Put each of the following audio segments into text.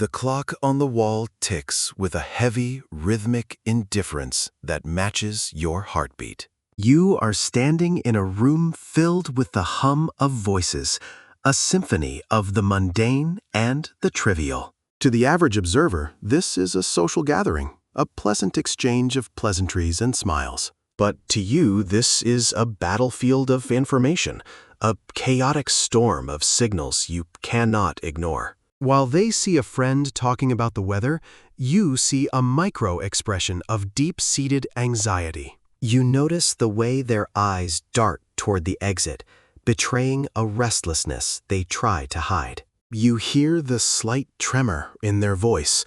The clock on the wall ticks with a heavy, rhythmic indifference that matches your heartbeat. You are standing in a room filled with the hum of voices, a symphony of the mundane and the trivial. To the average observer, this is a social gathering, a pleasant exchange of pleasantries and smiles. But to you, this is a battlefield of information, a chaotic storm of signals you cannot ignore. While they see a friend talking about the weather, you see a micro-expression of deep-seated anxiety. You notice the way their eyes dart toward the exit, betraying a restlessness they try to hide. You hear the slight tremor in their voice,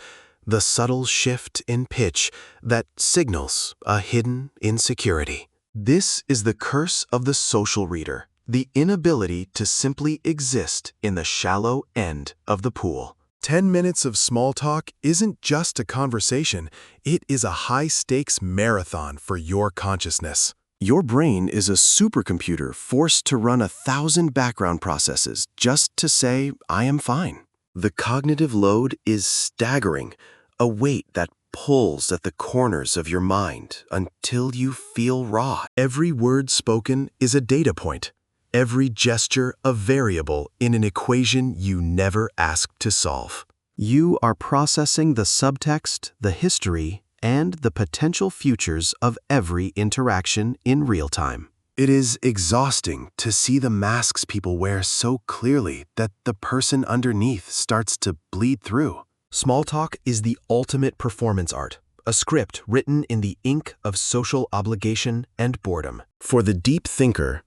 the subtle shift in pitch that signals a hidden insecurity. This is the curse of the social reader, the inability to simply exist in the shallow end of the pool. 10 minutes of small talk isn't just a conversation, it is a high-stakes marathon for your consciousness. Your brain is a supercomputer forced to run 1,000 background processes just to say, "I am fine." The cognitive load is staggering, a weight that pulls at the corners of your mind until you feel raw. Every word spoken is a data point. Every gesture a variable in an equation you never asked to solve. You are processing the subtext, the history, and the potential futures of every interaction in real time. It is exhausting to see the masks people wear so clearly that the person underneath starts to bleed through. Small talk is the ultimate performance art, a script written in the ink of social obligation and boredom. For the deep thinker,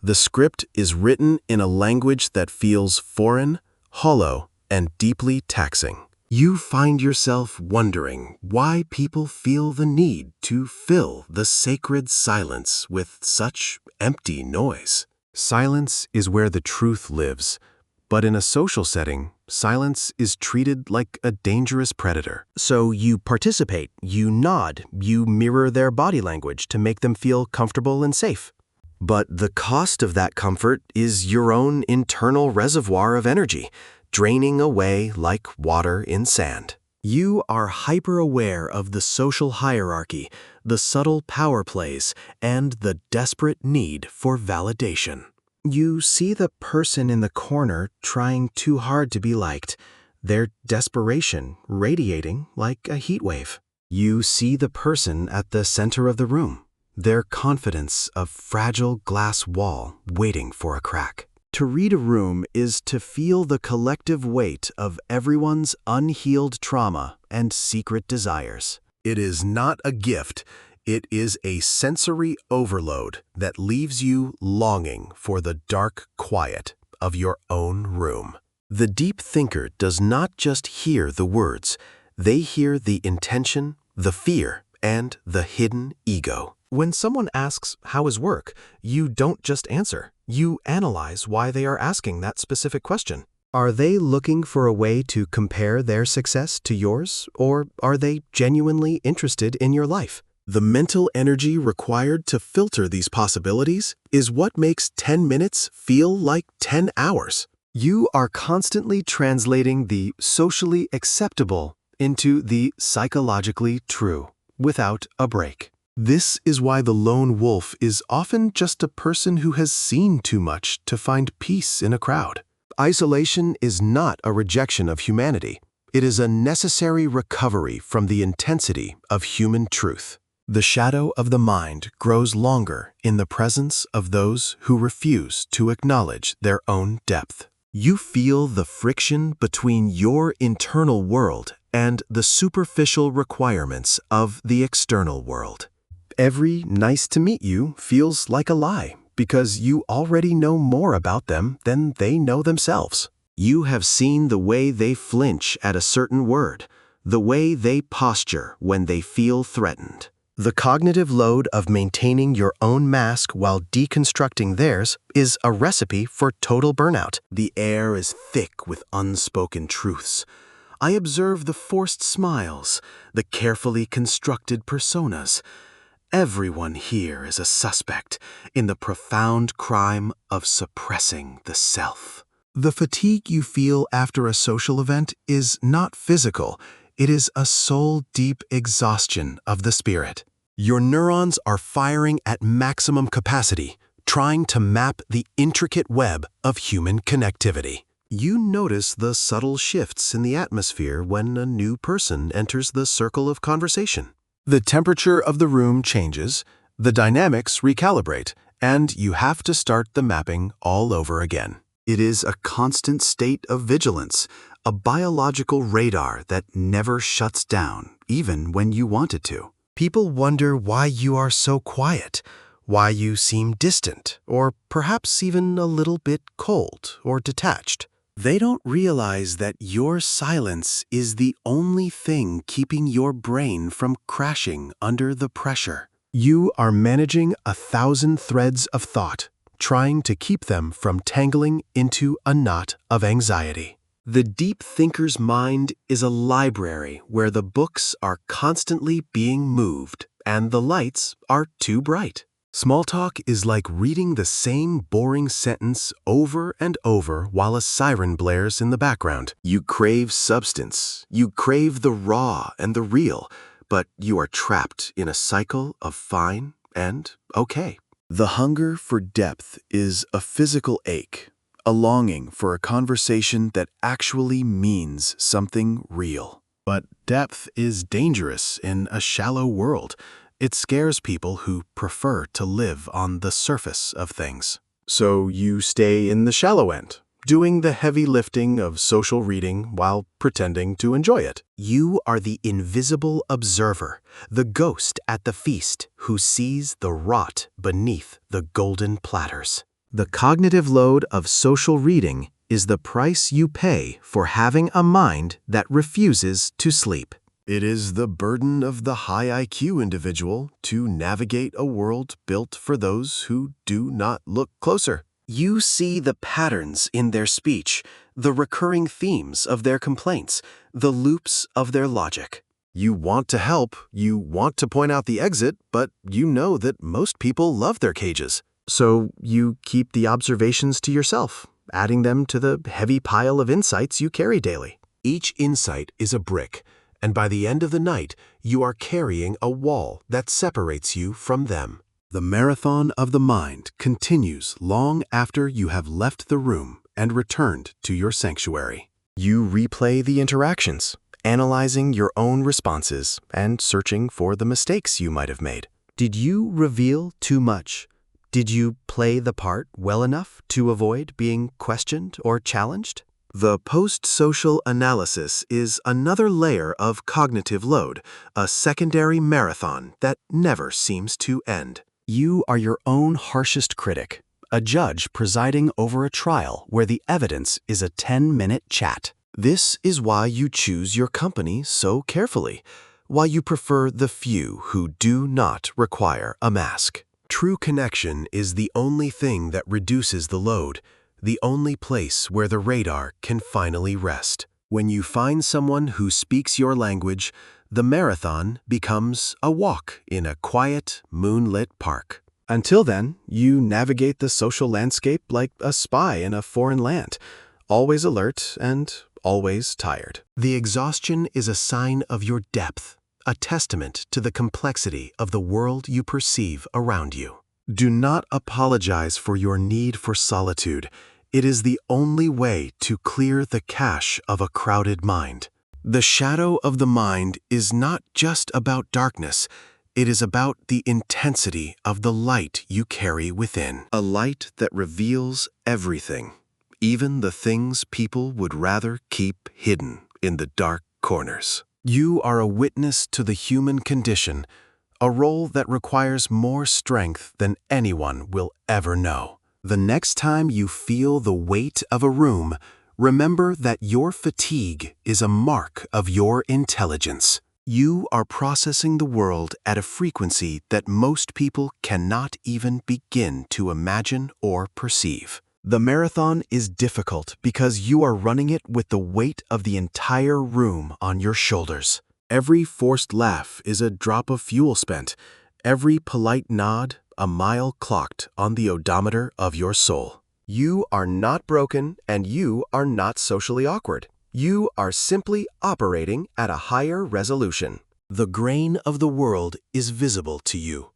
the script is written in a language that feels foreign, hollow, and deeply taxing. You find yourself wondering why people feel the need to fill the sacred silence with such empty noise. Silence is where the truth lives, but in a social setting, silence is treated like a dangerous predator. So you participate, you nod, you mirror their body language to make them feel comfortable and safe. But the cost of that comfort is your own internal reservoir of energy, draining away like water in sand. You are hyper-aware of the social hierarchy, the subtle power plays, and the desperate need for validation. You see the person in the corner trying too hard to be liked, their desperation radiating like a heat wave. You see the person at the center of the room, their confidence a fragile glass wall waiting for a crack. To read a room is to feel the collective weight of everyone's unhealed trauma and secret desires. It is not a gift, it is a sensory overload that leaves you longing for the dark quiet of your own room. The deep thinker does not just hear the words, they hear the intention, the fear, and the hidden ego. When someone asks, "How is work?" you don't just answer. You analyze why they are asking that specific question. Are they looking for a way to compare their success to yours, or are they genuinely interested in your life? The mental energy required to filter these possibilities is what makes 10 minutes feel like 10 hours. You are constantly translating the socially acceptable into the psychologically true, without a break. This is why the lone wolf is often just a person who has seen too much to find peace in a crowd. Isolation is not a rejection of humanity. It is a necessary recovery from the intensity of human truth. The shadow of the mind grows longer in the presence of those who refuse to acknowledge their own depth. You feel the friction between your internal world and the superficial requirements of the external world. Every "nice to meet you" feels like a lie because you already know more about them than they know themselves. You have seen the way they flinch at a certain word, the way they posture when they feel threatened. The cognitive load of maintaining your own mask while deconstructing theirs is a recipe for total burnout. The air is thick with unspoken truths. I observe the forced smiles, the carefully constructed personas. Everyone here is a suspect in the profound crime of suppressing the self. The fatigue you feel after a social event is not physical, it is a soul-deep exhaustion of the spirit. Your neurons are firing at maximum capacity, trying to map the intricate web of human connectivity. You notice the subtle shifts in the atmosphere when a new person enters the circle of conversation. The temperature of the room changes, the dynamics recalibrate, and you have to start the mapping all over again. It is a constant state of vigilance, a biological radar that never shuts down, even when you want it to. People wonder why you are so quiet, why you seem distant, or perhaps even a little bit cold or detached. They don't realize that your silence is the only thing keeping your brain from crashing under the pressure. You are managing 1,000 threads of thought, trying to keep them from tangling into a knot of anxiety. The deep thinker's mind is a library where the books are constantly being moved and the lights are too bright. Small talk is like reading the same boring sentence over and over while a siren blares in the background. You crave substance, you crave the raw and the real, but you are trapped in a cycle of fine and okay. The hunger for depth is a physical ache, a longing for a conversation that actually means something real. But depth is dangerous in a shallow world. It scares people who prefer to live on the surface of things. So you stay in the shallow end, doing the heavy lifting of social reading while pretending to enjoy it. You are the invisible observer, the ghost at the feast who sees the rot beneath the golden platters. The cognitive load of social reading is the price you pay for having a mind that refuses to sleep. It is the burden of the high IQ individual to navigate a world built for those who do not look closer. You see the patterns in their speech, the recurring themes of their complaints, the loops of their logic. You want to help, you want to point out the exit, but you know that most people love their cages. So you keep the observations to yourself, adding them to the heavy pile of insights you carry daily. Each insight is a brick, and by the end of the night, you are carrying a wall that separates you from them. The marathon of the mind continues long after you have left the room and returned to your sanctuary. You replay the interactions, analyzing your own responses and searching for the mistakes you might have made. Did you reveal too much? Did you play the part well enough to avoid being questioned or challenged? The post-social analysis is another layer of cognitive load, a secondary marathon that never seems to end. You are your own harshest critic, a judge presiding over a trial where the evidence is a 10-minute chat. This is why you choose your company so carefully, why you prefer the few who do not require a mask. True connection is the only thing that reduces the load, the only place where the radar can finally rest. When you find someone who speaks your language, the marathon becomes a walk in a quiet, moonlit park. Until then, you navigate the social landscape like a spy in a foreign land, always alert and always tired. The exhaustion is a sign of your depth, a testament to the complexity of the world you perceive around you. Do not apologize for your need for solitude. It is the only way to clear the cache of a crowded mind. The shadow of the mind is not just about darkness. It is about the intensity of the light you carry within. A light that reveals everything, even the things people would rather keep hidden in the dark corners. You are a witness to the human condition, a role that requires more strength than anyone will ever know. The next time you feel the weight of a room, remember that your fatigue is a mark of your intelligence. You are processing the world at a frequency that most people cannot even begin to imagine or perceive. The marathon is difficult because you are running it with the weight of the entire room on your shoulders. Every forced laugh is a drop of fuel spent, every polite nod a mile clocked on the odometer of your soul. You are not broken and you are not socially awkward. You are simply operating at a higher resolution. The grain of the world is visible to you.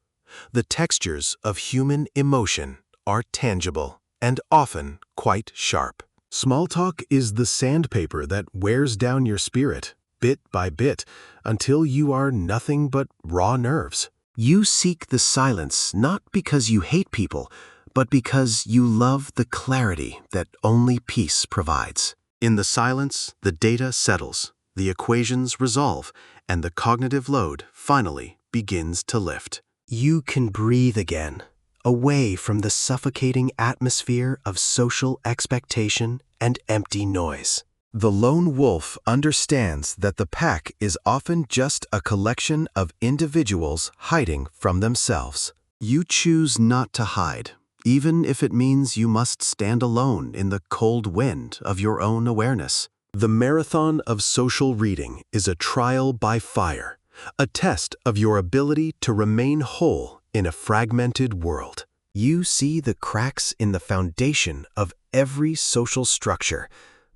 The textures of human emotion are tangible and often quite sharp. Small talk is the sandpaper that wears down your spirit, bit by bit, until you are nothing but raw nerves. You seek the silence not because you hate people, but because you love the clarity that only peace provides. In the silence, the data settles, the equations resolve, and the cognitive load finally begins to lift. You can breathe again, away from the suffocating atmosphere of social expectation and empty noise. The lone wolf understands that the pack is often just a collection of individuals hiding from themselves. You choose not to hide, even if it means you must stand alone in the cold wind of your own awareness. The marathon of social reading is a trial by fire, a test of your ability to remain whole in a fragmented world. You see the cracks in the foundation of every social structure,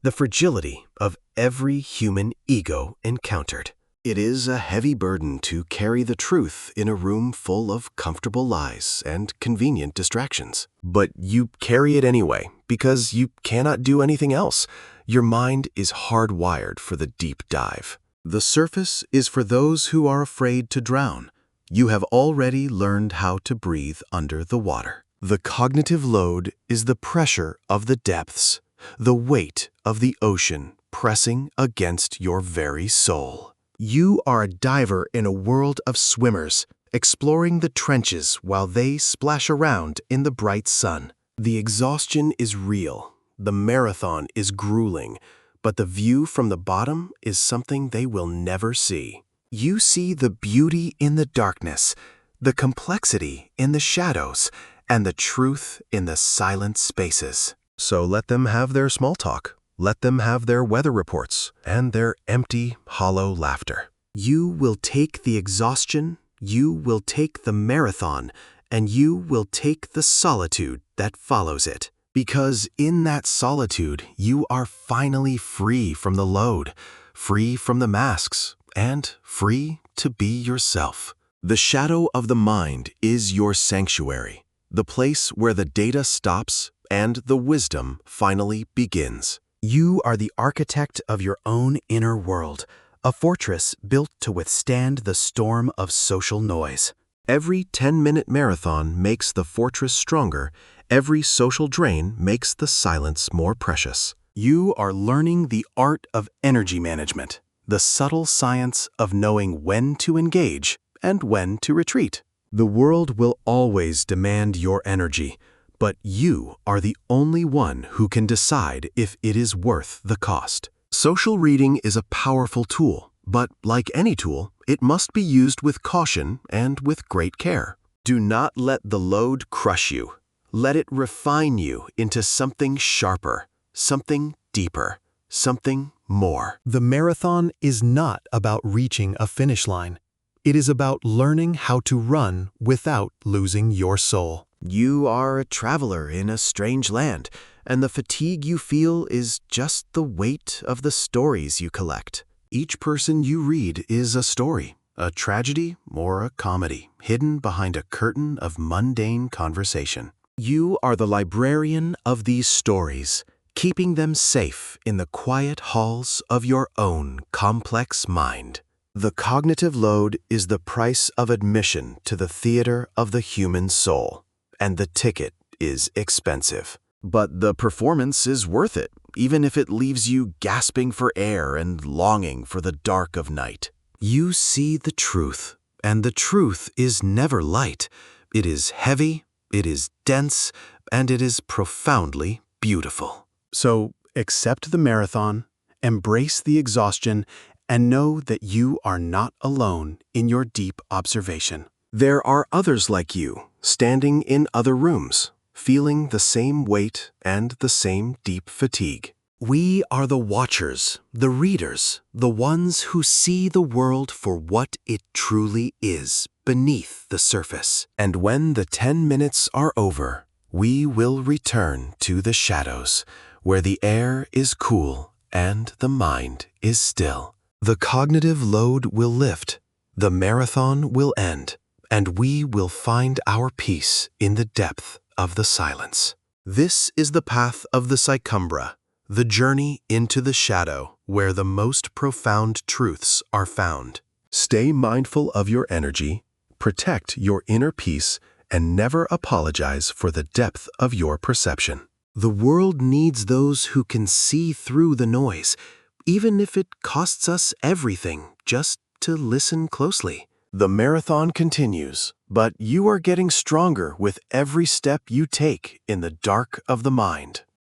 the fragility of every human ego encountered. It is a heavy burden to carry the truth in a room full of comfortable lies and convenient distractions. But you carry it anyway, because you cannot do anything else. Your mind is hardwired for the deep dive. The surface is for those who are afraid to drown. You have already learned how to breathe under the water. The cognitive load is the pressure of the depths, the weight of the ocean pressing against your very soul. You are a diver in a world of swimmers, exploring the trenches while they splash around in the bright sun. The exhaustion is real, the marathon is grueling, but the view from the bottom is something they will never see. You see the beauty in the darkness, the complexity in the shadows, and the truth in the silent spaces. So let them have their small talk. Let them have their weather reports and their empty, hollow laughter. You will take the exhaustion, you will take the marathon, and you will take the solitude that follows it. Because in that solitude, you are finally free from the load, free from the masks, and free to be yourself. The shadow of the mind is your sanctuary, the place where the data stops and the wisdom finally begins. You are the architect of your own inner world, a fortress built to withstand the storm of social noise. Every 10-minute marathon makes the fortress stronger. Every social drain makes the silence more precious. You are learning the art of energy management, the subtle science of knowing when to engage and when to retreat. The world will always demand your energy, but you are the only one who can decide if it is worth the cost. Social reading is a powerful tool, but like any tool, it must be used with caution and with great care. Do not let the load crush you. Let it refine you into something sharper, something deeper, something more. The marathon is not about reaching a finish line. It is about learning how to run without losing your soul. You are a traveler in a strange land, and the fatigue you feel is just the weight of the stories you collect. Each person you read is a story, a tragedy or a comedy, hidden behind a curtain of mundane conversation. You are the librarian of these stories, keeping them safe in the quiet halls of your own complex mind. The cognitive load is the price of admission to the theater of the human soul, and the ticket is expensive. But the performance is worth it, even if it leaves you gasping for air and longing for the dark of night. You see the truth, and the truth is never light. It is heavy, it is dense, and it is profoundly beautiful. So accept the marathon, embrace the exhaustion, and know that you are not alone in your deep observation. There are others like you, standing in other rooms, feeling the same weight and the same deep fatigue. We are the watchers, the readers, the ones who see the world for what it truly is beneath the surface. And when the 10 minutes are over, We will return to the shadows, where the air is cool and the mind is still. The cognitive load will lift, the marathon will end, and we will find our peace in the depth of the silence. This is the path of the Psychumbra, the journey into the shadow where the most profound truths are found. Stay mindful of your energy, protect your inner peace, and never apologize for the depth of your perception. The world needs those who can see through the noise, even if it costs us everything just to listen closely. The marathon continues, but you are getting stronger with every step you take in the dark of the mind.